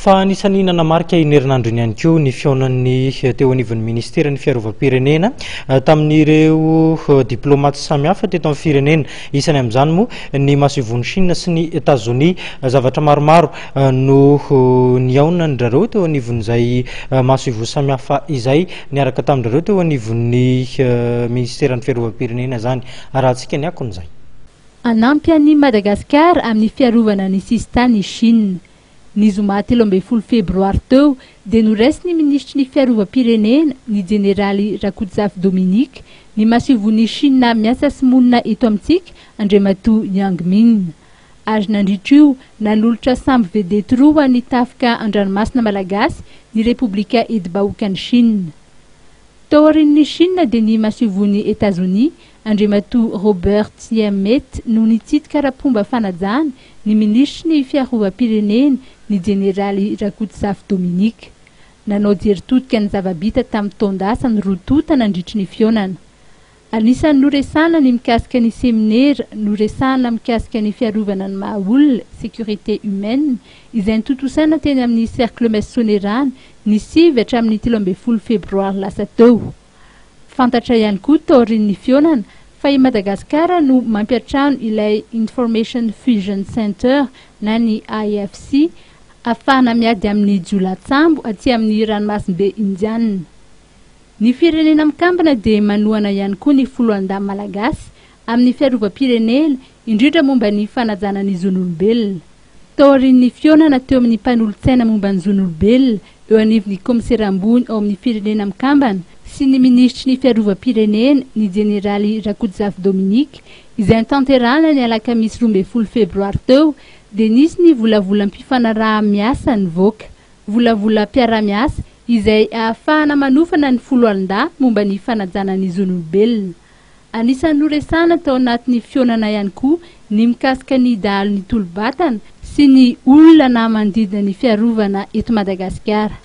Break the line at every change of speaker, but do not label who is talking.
fa anisany nanamarika iny herinandro iny ihany koa ny fionan'ny teo anivon'ny ministera ny fiarovam-pirenena tamin'ireo diplomate samihafa teto amin'ny firenena. Isany amin'izany moa ny masovon'ny Chine sy ny États-Unis zavatra maromaro no niaonany zareo teo anivon'izay masovo samihafa izay niaraka tamin'ireo teo anivon'ny ministeran'ny fiarovam-pirenena zany. Arahantsika ny akon'izay.
Anampy an'i Madagasikara amin'ny fiarovana ny sistany Chine. Ny zoma 13 febroary teo dia noraisy ny ministry ny fiarovam-pirenena ny jeneraly Rakotsaf Dominique ny masivon'ny Chine miasa sy monina eto amintsika Andriamatoa Yang Ming. Azy nandritrio nanolotra sambo vedety roa ny tafika an-dranomasina malagasy ny Repoblika Edi-Bahoakan'ny Chine. Taorin'ny Chine dia ny masivon'ny États-Unis Andriamatoa Robert Siamet no nitsidika rapomba fanajana ny ministry ny fiarovam-pirenena ny jeneraly Rakotsaf Dominique. Nanao jeritodika ny zavabita tamin'ny taondasa ny rotota nandritry ny fionana. Anisany noresana ny mikasika ny seminaire, noresana mikasika ny fiarovana ny mahaolona, sécurité humaine, izay nitotosaina teny amin'ny cercle maçonnerany ny 7 hatramin'ny 13 febroary lasa teo. Fantatra ihany koa taorin'ny fionana fa i Madagasikara no mampiatrano ilay Information Fusion Center na ny IFC afahana miady amin'ny Jiolatsambo aty amin'ny ranomasimbe Indiana. Ny firenena mikambana dia manohana ihany koa ny foloan-damy malagasy amin'ny fiarovam-pirenena indrindra momba ny fanajana ny zon'olombelona. Taorin'ny fionana teo amin'ny mpanolotsaina momba ny zon'olombelona eo anivon'ny komisera ambony ao amin'ny firenena mikambana sy ny ministry ny fiarovam-pirenena ny jeneraly Rakotsaf Dominique izay tanterana ny alakamisy 12 febroary teo dia nisy ny volavolam-pifanaraha miasa nivoaka, volavola mpiara-miasa izay ahafahana manofana ny foloalinda momba ny fanajana ny zon'olombelona. Anisany noresana tao anatin'ny fionana ihany koa ny mikasika ny dahalo ny tolo-batana sy ny olona na manodidina ny fiarovana eto Madagasikara.